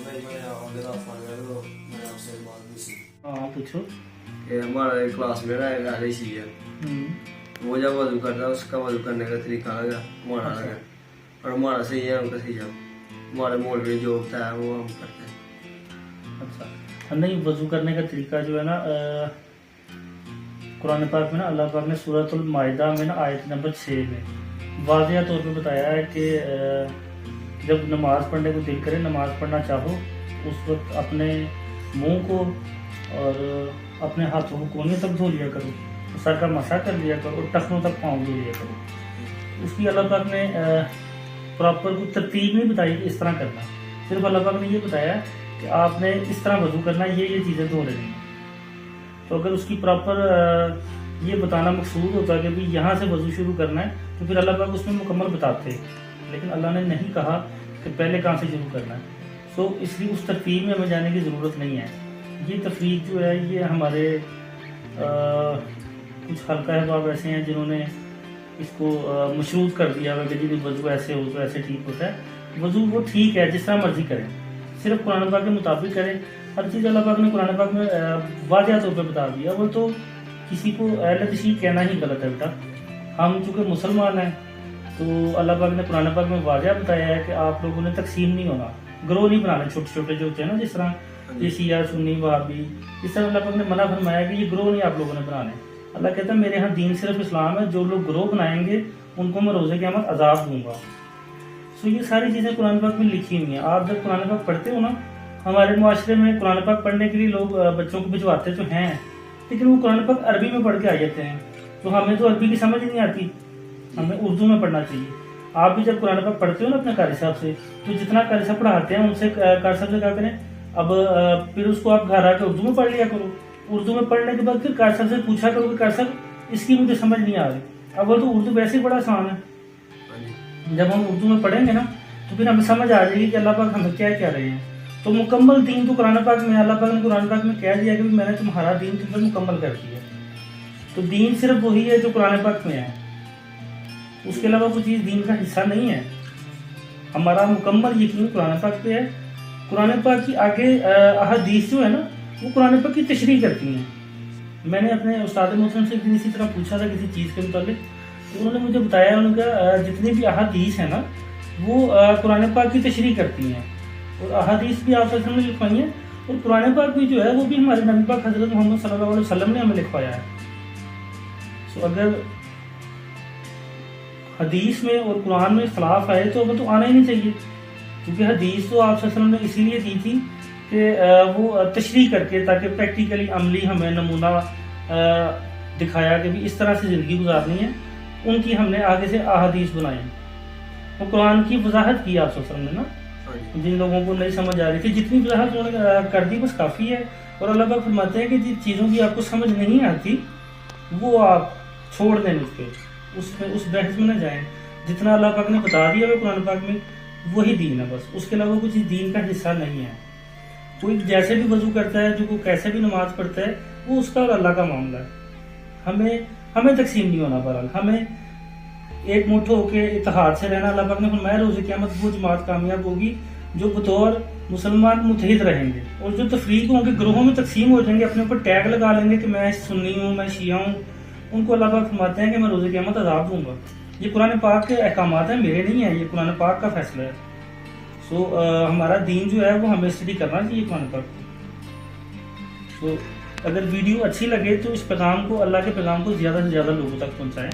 भाई मैं आगे रात आ गया तो मैं आपसे एक बात पूछी हाँ पूछो। कि हमारा एक क्लास में ना एक आलिश है, वो जब वजू करता है उसका वजू करने का तरीका अलग है, हमारा अलग है, और हमारा सही है उनका सही है। हमारे मौलवी जो होता है वो हम करते हैं। अच्छा नहीं, वजू करने का तरीका जो है ना कुरान पाक में ना अल्लाह पाक ने सूरतुल माइदा में ना आयत नंबर 6 में वाज़िया तौर पे बताया है कि जब नमाज पढ़ने को दिल करे, नमाज पढ़ना चाहो, उस वक्त अपने मुंह को और अपने हाथों को कोने तक धो लिया करो, सर का मसा कर लिया करो, टखनों तक पाँव धो लिया करो। उसकी अल्लाह पाक ने प्रॉपर कोई तरतीब नहीं बताई कि इस तरह करना, सिर्फ अल्लाह पाक ने ये बताया कि आपने इस तरह वजू करना, ये चीज़ें धो लेनी हैं। तो अगर उसकी प्रॉपर ये बताना मकसूद होता है कि भाई यहाँ से वजू शुरू करना है, तो फिर अल्लाह पाक उसमें मुकम्मल बताते, लेकिन अल्लाह ने नहीं कहा कि पहले कहाँ से शुरू करना है। सो इसलिए उस तरतीब में हमें जाने की ज़रूरत नहीं है। ये तफरीक जो है ये हमारे कुछ हल्का अहबाब ऐसे हैं जिन्होंने इसको मशरूत कर दिया है कि जी वजू ऐसे हो तो ऐसे ठीक होता है। वजू वो ठीक है, जिस तरह मर्जी करें, सिर्फ कुरान पाक के मुताबिक करें। हर चीज़ अल्लाह पाक ने कुरान पाक में वाज़िया तौर पे बता दिया। वो तो किसी को अहले तशरीह कहना ही गलत है बेटा। हम चूँकि मुसलमान हैं तो अल्लाह पाक ने कुरान पाक में वाज़िया बताया है कि आप लोगों ने तकसीम नहीं होना, ग्रोह नहीं बनाने छोटे छोटे जो होते हैं ना, जिस तरह ये शिया सुन्नी वहाबी, इस तरह अल्लाह पाक ने मना फरमाया कि ये ग्रोह नहीं आप लोगों ने बनाने। अल्लाह कहता है मेरे यहाँ दीन सिर्फ इस्लाम है, जो लोग ग्रोह बनाएंगे उनको मैं रोज़े क़यामत अजाब दूंगा। सो ये सारी चीज़ें कुरान पाक में लिखी हुई हैं। आप जब कुरान पाक पढ़ते हो ना, हमारे मुआशरे में कुरान पाक पढ़ने के लिए लोग बच्चों को भिजवाते तो हैं, लेकिन वो कुरान पाक अरबी में पढ़ के आ जाते हैं, तो हमें तो अरबी की समझ नहीं आती, हमें उर्दू में पढ़ना चाहिए। आप भी जब कुरान पाक पढ़ते हो ना अपने कारी साहब से, तो जितना कारी साहब पढ़ाते हैं उनसे कारी साहब से क्या करें, अब फिर उसको आप घर आके उर्दू में पढ़ लिया करो। उर्दू में पढ़ने के बाद फिर कारी साहब से पूछा करो कि कारी साहब इसकी मुझे समझ नहीं आ रही। अब वो तो उर्दू वैसे ही बड़ा आसान है, जब हम उर्दू में पढ़ेंगे ना तो फिर हमें समझ आ जाएगी कि अल्लाह पाक हमें क्या कह रहे हैं। तो मुकम्मल दीन तो कुरान पाक में अल्लाह पाक ने कुरान पाक में कह दिया कि मैंने तुम्हारा दीन तुम पर मुकम्मल कर दिया। तो दीन सिर्फ वही है जो कुरान पाक में है, उसके अलावा कोई चीज़ दीन का हिस्सा नहीं है। हमारा मुकम्मल यकीन कुरान पाक पे है। कुरान पाक की आगे अहादीस जो है ना वो कुरान पाक की तशरीह करती हैं। मैंने अपने उस्ताद मोहतरम से इसी तरह पूछा था किसी चीज़ के मुताबिक, तो उन्होंने मुझे बताया उनका जितनी भी अहादीस है ना वो कुरान पाक की तशरीह करती हैं, और अहादीस भी आप ने लिखवाई है, और कुरान पाक भी जो है वो भी हमारे नबी पाक हज़रत मोहम्मद सल्लल्लाहु अलैहि वसल्लम ने हमें लिखवाया है। सो अगर हदीस में और कुरान में इख्तलाफ आए तो वो तो आना ही नहीं चाहिए, क्योंकि हदीस तो आप सल्लल्लाहु अलैहि वसल्लम ने इसीलिए दी थी कि वो तशरीह करके, ताकि प्रैक्टिकली अमली हमें नमूना दिखाया कि भी इस तरह से ज़िंदगी गुजारनी है। उनकी हमने आगे से अहादीस बनाई, वो कुरान की वजाहत की आप सल्लल्लाहु अलैहि वसल्लम ने ना, जिन लोगों को नहीं समझ आ रही थी जितनी वजाहत उन्होंने कर दी बस काफ़ी है। और अल्लाह पाक फरमाते हैं कि जिन चीज़ों की आपको समझ नहीं आती वो आप छोड़ दें, उसमें उस बहस में न जाएं। जितना अल्लाह पाक ने बता दिया है कुरान पाक में वही दीन है बस, उसके अलावा कुछ दीन का हिस्सा नहीं है। कोई जैसे भी वजू करता है, जो कोई कैसे भी नमाज पढ़ता है, वो उसका और अल्लाह का मामला है। हमें तकसीम नहीं होना, बहरहाल हमें एक मुट्ठ होके इत्तेहाद से रहना। अल्लाह पाक ने फरमाया रोज़े क़यामत वो जमात कामयाब होगी जो बतौर मुसलमान मुत्तहिद रहेंगे, और जो तफरीक होंगे, ग्रोहों में तकसीम हो जाएंगे, अपने ऊपर टैग लगा लेंगे कि मैं सुन्नी हूँ, मैं शिया हूँ, उनको अल्लाह पाक फरमाते हैं कि मैं रोज़े क़यामत अज़ाब दूंगा। ये कुरान पाक के अहकामात हैं, मेरे नहीं है, ये कुरान पाक का फैसला है। सो हमारा दीन जो है वो हमें स्टडी करना चाहिए कुरान पाक को। सो अगर वीडियो अच्छी लगे तो इस पैगाम को, अल्लाह के पैगाम को ज़्यादा से ज़्यादा लोगों तक पहुँचाएँ।